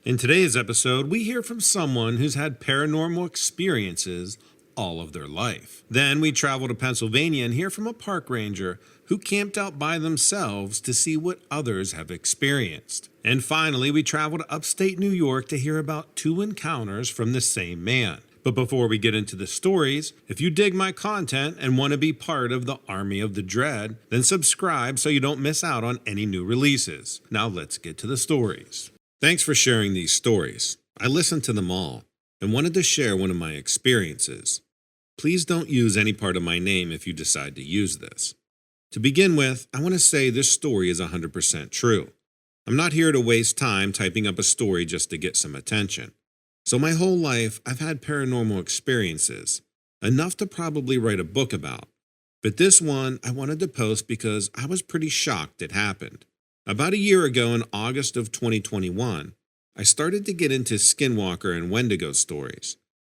In today's episode, we hear from someone who's had paranormal experiences all of their life. Then we travel to Pennsylvania and hear from a park ranger who camped out by themselves to see what others have experienced. And finally, we travel to upstate New York to hear about two encounters from the same man. But before we get into the stories, if you dig my content and want to be part of the Army of the Dread, then subscribe so you don't miss out on any new releases. Now let's get to the stories. Thanks for sharing these stories. I listened to them all and wanted to share one of my experiences. Please don't use any part of my name if you decide to use this. To begin with, I want to say this story is 100% true. I'm not here to waste time typing up a story just to get some attention. So my whole life, I've had paranormal experiences, enough to probably write a book about. But this one I wanted to post because I was pretty shocked it happened. About a year ago in August of 2021, I started to get into Skinwalker and Wendigo stories.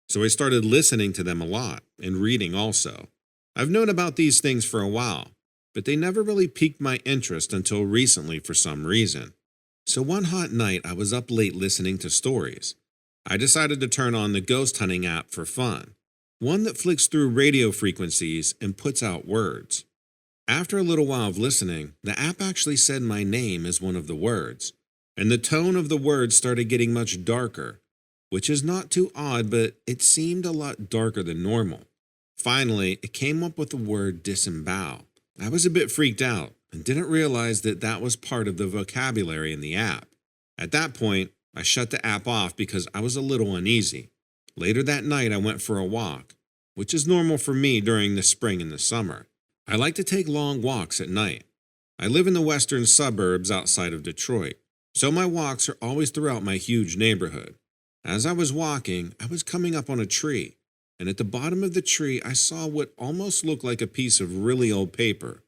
So I started listening to them a lot and reading also. I've known about these things for a while, but they never really piqued my interest until recently for some reason. So one hot night I was up late listening to stories. I decided to turn on the ghost hunting app for fun, one that flicks through radio frequencies and puts out words. After a little while of listening, the app actually said my name as one of the words, and the tone of the words started getting much darker, which is not too odd, but it seemed a lot darker than normal. Finally, it came up with the word disembowel. I was a bit freaked out and didn't realize that that was part of the vocabulary in the app. At that point, I shut the app off because I was a little uneasy. Later that night, I went for a walk, which is normal for me during the spring and the summer. I like to take long walks at night. I live in the western suburbs outside of Detroit, so my walks are always throughout my huge neighborhood. As I was walking, I was coming up on a tree, and at the bottom of the tree I saw what almost looked like a piece of really old paper.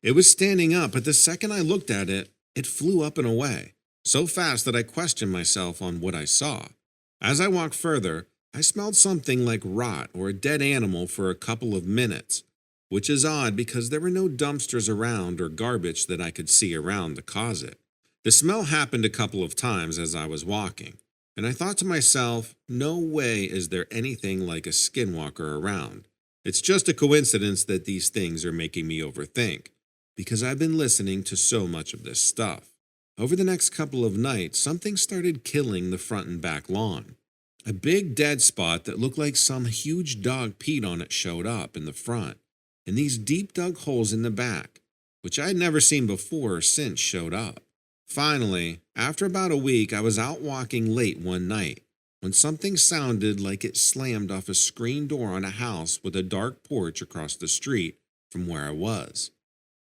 It was standing up, but the second I looked at it, it flew up and away, so fast that I questioned myself on what I saw. As I walked further, I smelled something like rot or a dead animal for a couple of minutes, which is odd because there were no dumpsters around or garbage that I could see around to cause it. The smell happened a couple of times as I was walking, and I thought to myself, no way is there anything like a skinwalker around. It's just a coincidence that these things are making me overthink, because I've been listening to so much of this stuff. Over the next couple of nights, something started killing the front and back lawn. A big dead spot that looked like some huge dog peed on it showed up in the front, and these deep dug holes in the back, which I had never seen before or since, showed up. Finally, after about a week, I was out walking late one night when something sounded like it slammed off a screen door on a house with a dark porch across the street from where I was.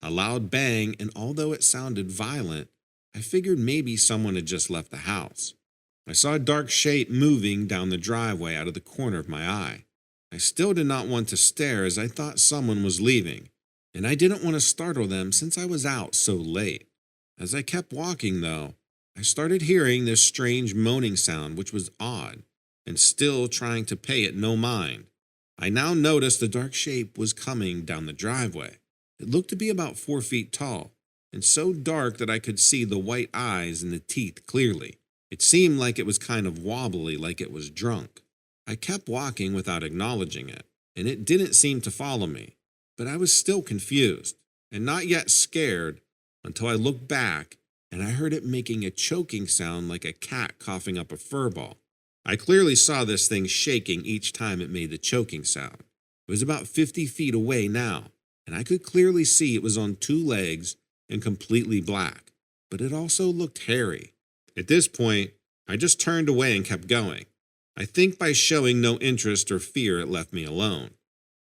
A loud bang, and although it sounded violent, I figured maybe someone had just left the house. I saw a dark shape moving down the driveway out of the corner of my eye. I still did not want to stare as I thought someone was leaving, and I didn't want to startle them since I was out so late. As I kept walking, though, I started hearing this strange moaning sound, which was odd, and still trying to pay it no mind. I now noticed the dark shape was coming down the driveway. It looked to be about 4 feet tall, and so dark that I could see the white eyes and the teeth clearly. It seemed like it was kind of wobbly, like it was drunk. I kept walking without acknowledging it, and it didn't seem to follow me, but I was still confused and not yet scared until I looked back and I heard it making a choking sound like a cat coughing up a fur ball. I clearly saw this thing shaking each time it made the choking sound. It was about 50 feet away now, and I could clearly see it was on 2 legs and completely black, but it also looked hairy. At this point, I just turned away and kept going. I think by showing no interest or fear, it left me alone.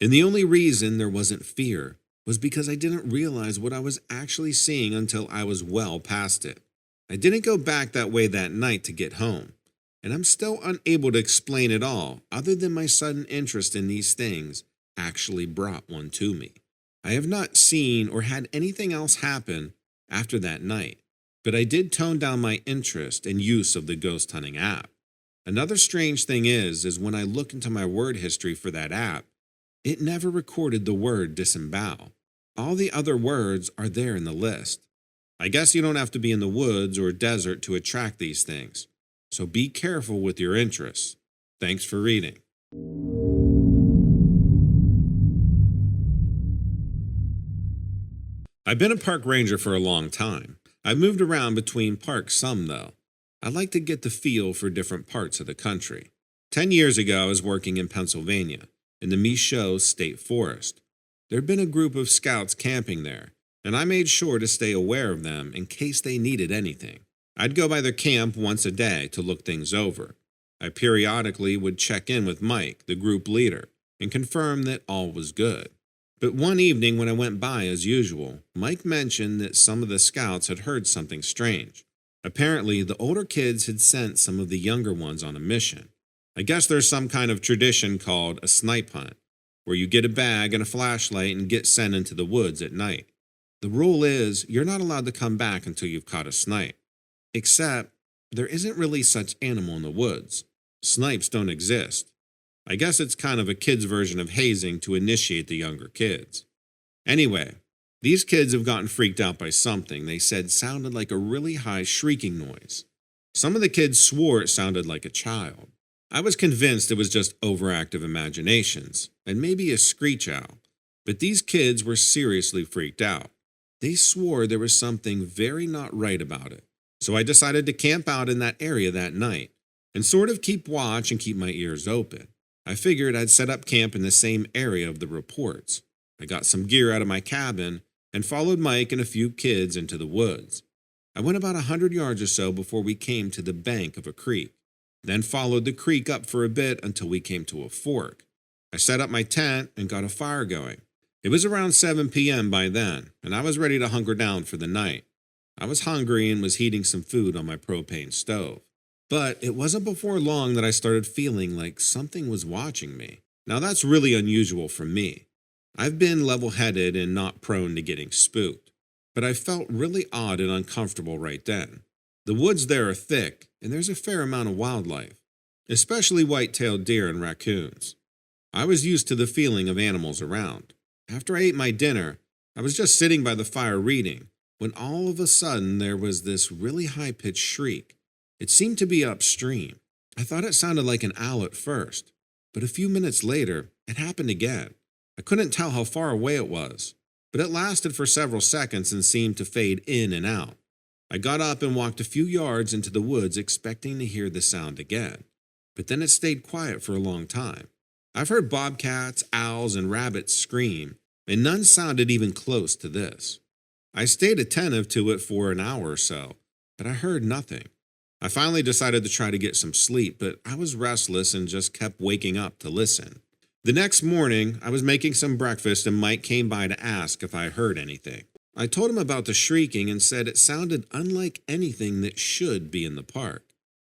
And the only reason there wasn't fear was because I didn't realize what I was actually seeing until I was well past it. I didn't go back that way that night to get home, and I'm still unable to explain it all other than my sudden interest in these things actually brought one to me. I have not seen or had anything else happen after that night, but I did tone down my interest and use of the ghost hunting app. Another strange thing is when I look into my word history for that app, it never recorded the word disembowel. All the other words are there in the list. I guess you don't have to be in the woods or desert to attract these things. so be careful with your interests. Thanks for reading. I've been a park ranger for a long time. I've moved around between parks some, though. I like to get the feel for different parts of the country. 10 years ago, I was working in Pennsylvania, in the Michaud State Forest. There'd been a group of scouts camping there, and I made sure to stay aware of them in case they needed anything. I'd go by their camp once a day to look things over. I periodically would check in with Mike, the group leader, and confirm that all was good. But one evening when I went by as usual, Mike mentioned that some of the scouts had heard something strange. Apparently, the older kids had sent some of the younger ones on a mission. I guess there's some kind of tradition called a snipe hunt, where you get a bag and a flashlight and get sent into the woods at night. The rule is you're not allowed to come back until you've caught a snipe. Except, there isn't really such animal in the woods. Snipes don't exist. I guess it's kind of a kid's version of hazing to initiate the younger kids. Anyway, these kids have gotten freaked out by something they said sounded like a really high shrieking noise. Some of the kids swore it sounded like a child. I was convinced it was just overactive imaginations, and maybe a screech owl, but these kids were seriously freaked out. They swore there was something very not right about it, so I decided to camp out in that area that night, and sort of keep watch and keep my ears open. I figured I'd set up camp in the same area of the reports. I got some gear out of my cabin and followed Mike and a few kids into the woods. I went about 100 yards or so before we came to the bank of a creek, then followed the creek up for a bit until we came to a fork. I set up my tent and got a fire going. It was around 7 p.m. by then, and I was ready to hunker down for the night. I was hungry and was heating some food on my propane stove. But it wasn't before long that I started feeling like something was watching me. Now that's really unusual for me. I've been level-headed and not prone to getting spooked, but I felt really odd and uncomfortable right then. The woods there are thick, and there's a fair amount of wildlife, especially white-tailed deer and raccoons. I was used to the feeling of animals around. After I ate my dinner, I was just sitting by the fire reading, when all of a sudden there was this really high-pitched shriek. It seemed to be upstream. I thought it sounded like an owl at first, but a few minutes later, it happened again. I couldn't tell how far away it was, but it lasted for several seconds and seemed to fade in and out. I got up and walked a few yards into the woods expecting to hear the sound again, but then it stayed quiet for a long time. I've heard bobcats, owls, and rabbits scream, and none sounded even close to this. I stayed attentive to it for an hour or so, but I heard nothing. I finally decided to try to get some sleep, but I was restless and just kept waking up to listen. The next morning, I was making some breakfast and Mike came by to ask if I heard anything. I told him about the shrieking and said it sounded unlike anything that should be in the park.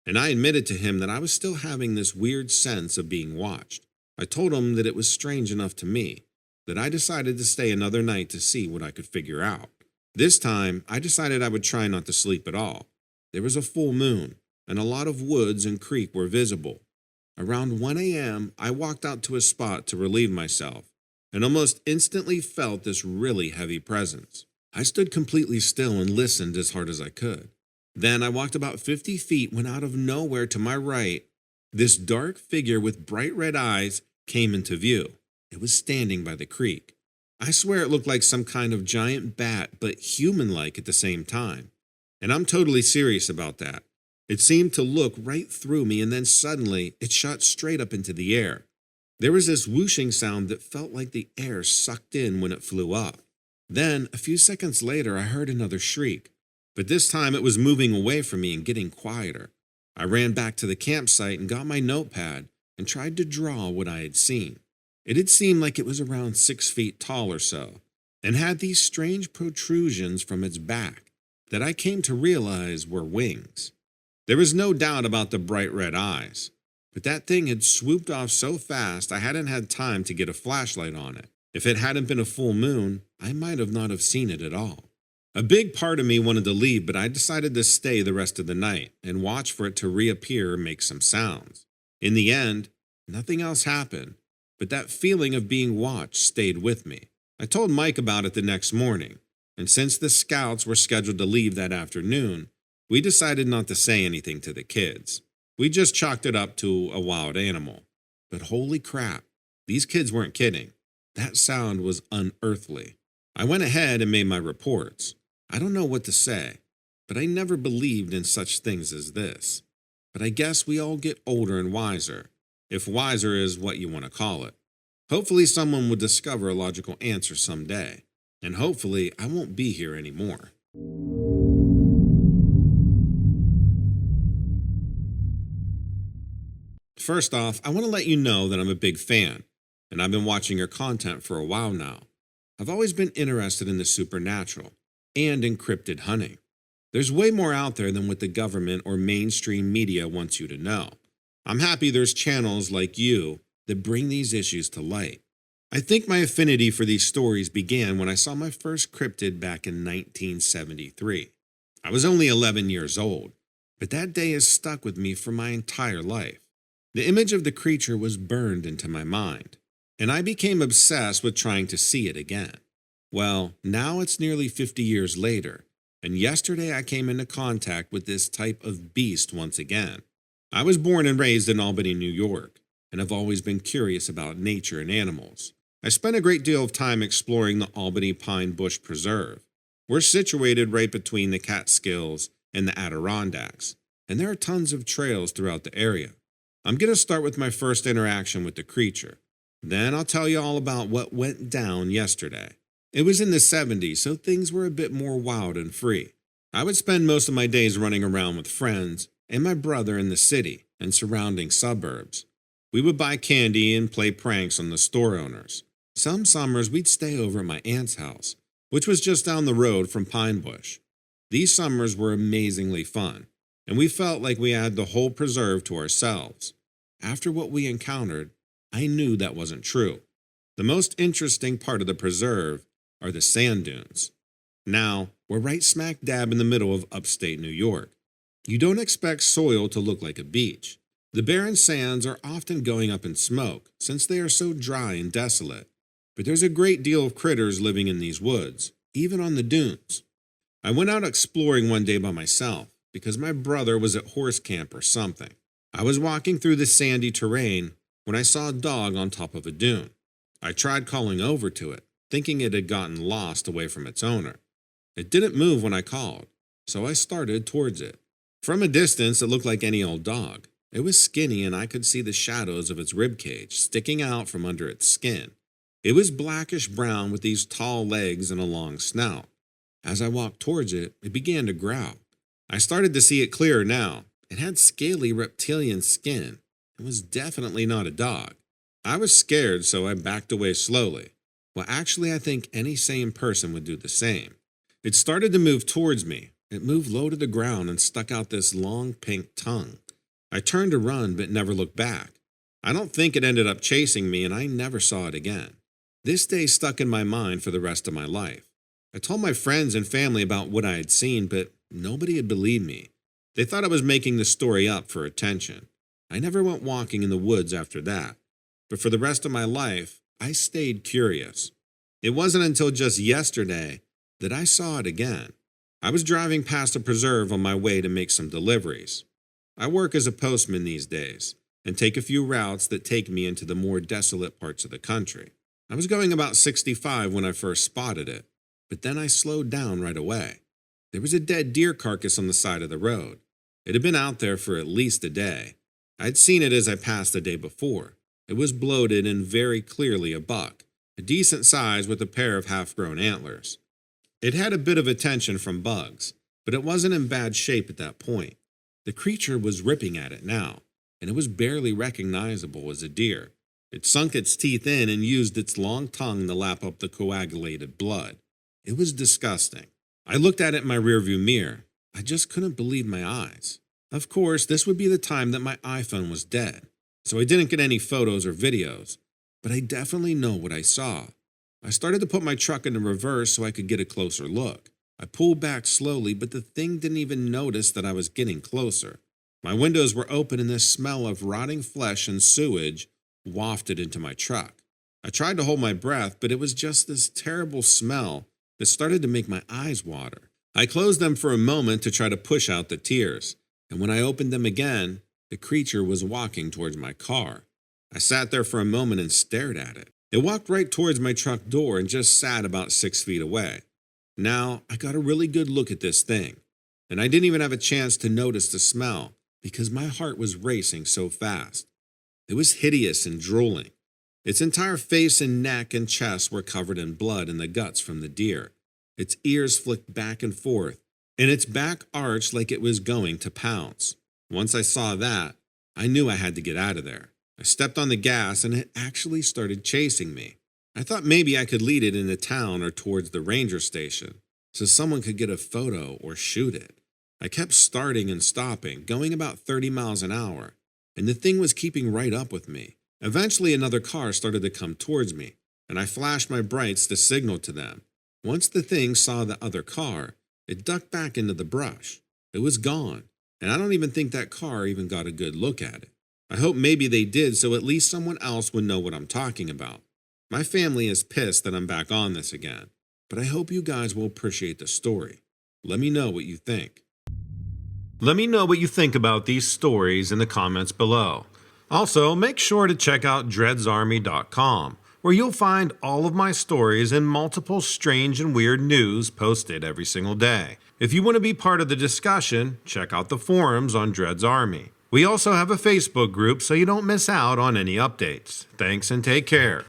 And I admitted to him that I was still having this weird sense of being watched. I told him that it was strange enough to me, that I decided to stay another night to see what I could figure out. This time, I decided I would try not to sleep at all. There was a full moon, and a lot of woods and creek were visible. Around 1 a.m., I walked out to a spot to relieve myself, and almost instantly felt this really heavy presence. I stood completely still and listened as hard as I could. Then I walked about 50 feet when out of nowhere to my right, this dark figure with bright red eyes came into view. It was standing by the creek. I swear it looked like some kind of giant bat, but human-like at the same time. And I'm totally serious about that. It seemed to look right through me, and then suddenly it shot straight up into the air. There was this whooshing sound that felt like the air sucked in when it flew up. Then, a few seconds later, I heard another shriek, but this time it was moving away from me and getting quieter. I ran back to the campsite and got my notepad and tried to draw what I had seen. It had seemed like it was around 6 feet tall or so, and had these strange protrusions from its back that I came to realize were wings. There was no doubt about the bright red eyes, but that thing had swooped off so fast I hadn't had time to get a flashlight on it. If it hadn't been a full moon, I might have not have seen it at all. A big part of me wanted to leave, but I decided to stay the rest of the night and watch for it to reappear and make some sounds. In the end, nothing else happened, but that feeling of being watched stayed with me. I told Mike about it the next morning, and since the scouts were scheduled to leave that afternoon, we decided not to say anything to the kids. We just chalked it up to a wild animal. But holy crap, these kids weren't kidding. That sound was unearthly. I went ahead and made my reports. I don't know what to say, but I never believed in such things as this. But I guess we all get older and wiser, if wiser is what you want to call it. Hopefully someone will discover a logical answer someday, and hopefully I won't be here anymore. First off, I want to let you know that I'm a big fan, and I've been watching your content for a while now. I've always been interested in the supernatural and in cryptid hunting. There's way more out there than what the government or mainstream media wants you to know. I'm happy there's channels like you that bring these issues to light. I think my affinity for these stories began when I saw my first cryptid back in 1973. I was only 11 years old, but that day has stuck with me for my entire life. The image of the creature was burned into my mind, and I became obsessed with trying to see it again. Well, now it's nearly 50 years later, and yesterday I came into contact with this type of beast once again. I was born and raised in Albany, New York, and have always been curious about nature and animals. I spent a great deal of time exploring the Albany Pine Bush Preserve. We're situated right between the Catskills and the Adirondacks, and there are tons of trails throughout the area. I'm going to start with my first interaction with the creature. Then I'll tell you all about what went down yesterday. It was in the 70s, so things were a bit more wild and free. I would spend most of my days running around with friends and my brother in the city and surrounding suburbs. We would buy candy and play pranks on the store owners. Some summers we'd stay over at my aunt's house, which was just down the road from Pine Bush. These summers were amazingly fun, and we felt like we had the whole preserve to ourselves. After what we encountered, I knew that wasn't true. The most interesting part of the preserve are the sand dunes. Now, we're right smack dab in the middle of upstate New York. You don't expect soil to look like a beach. The barren sands are often going up in smoke since they are so dry and desolate. But there's a great deal of critters living in these woods, even on the dunes. I went out exploring one day by myself because my brother was at horse camp or something. I was walking through the sandy terrain when I saw a dog on top of a dune. I tried calling over to it, thinking it had gotten lost away from its owner. It didn't move when I called, so I started towards it. From a distance, it looked like any old dog. It was skinny and I could see the shadows of its ribcage sticking out from under its skin. It was blackish brown with these tall legs and a long snout. As I walked towards it, it began to growl. I started to see it clearer now. It had scaly reptilian skin. It was definitely not a dog. I was scared, so I backed away slowly. Well, actually, I think any sane person would do the same. It started to move towards me. It moved low to the ground and stuck out this long pink tongue. I turned to run but never looked back. I don't think it ended up chasing me and I never saw it again. This day stuck in my mind for the rest of my life. I told my friends and family about what I had seen, but nobody had believed me. They thought I was making the story up for attention. I never went walking in the woods after that. But for the rest of my life, I stayed curious. It wasn't until just yesterday that I saw it again. I was driving past a preserve on my way to make some deliveries. I work as a postman these days and take a few routes that take me into the more desolate parts of the country. I was going about 65 when I first spotted it, but then I slowed down right away. There was a dead deer carcass on the side of the road. It had been out there for at least a day. I'd seen it as I passed the day before. It was bloated and very clearly a buck, a decent size with a pair of half-grown antlers. It had a bit of attention from bugs, but it wasn't in bad shape at that point. The creature was ripping at it now, and it was barely recognizable as a deer. It sunk its teeth in and used its long tongue to lap up the coagulated blood. It was disgusting. I looked at it in my rearview mirror. I just couldn't believe my eyes. Of course, this would be the time that my iPhone was dead, so I didn't get any photos or videos, but I definitely know what I saw. I started to put my truck into reverse so I could get a closer look. I pulled back slowly, but the thing didn't even notice that I was getting closer. My windows were open and the smell of rotting flesh and sewage wafted into my truck. I tried to hold my breath, but it was just this terrible smell that started to make my eyes water. I closed them for a moment to try to push out the tears, and when I opened them again, The creature was walking towards my car. I sat there for a moment and stared at it. It walked right towards my truck door and just sat about 6 feet away. Now, I got a really good look at this thing, and I didn't even have a chance to notice the smell because my heart was racing so fast. It was hideous and drooling. Its entire face and neck and chest were covered in blood and the guts from the deer. Its ears flicked back and forth, and its back arched like it was going to pounce. Once I saw that, I knew I had to get out of there. I stepped on the gas and it actually started chasing me. I thought maybe I could lead it into town or towards the ranger station so someone could get a photo or shoot it. I kept starting and stopping, going about 30 miles an hour, and the thing was keeping right up with me. Eventually another car started to come towards me, and I flashed my brights to signal to them. Once the thing saw the other car, it ducked back into the brush. It was gone, and I don't even think that car even got a good look at it. I hope maybe they did so at least someone else would know what I'm talking about. My family is pissed that I'm back on this again, but I hope you guys will appreciate the story. Let me know what you think. Let me know what you think about these stories in the comments below. Also, make sure to check out dreadsarmy.com, where you'll find all of my stories and multiple strange and weird news posted every single day. If you want to be part of the discussion, check out the forums on Dread's Army. We also have a Facebook group so you don't miss out on any updates. Thanks and take care.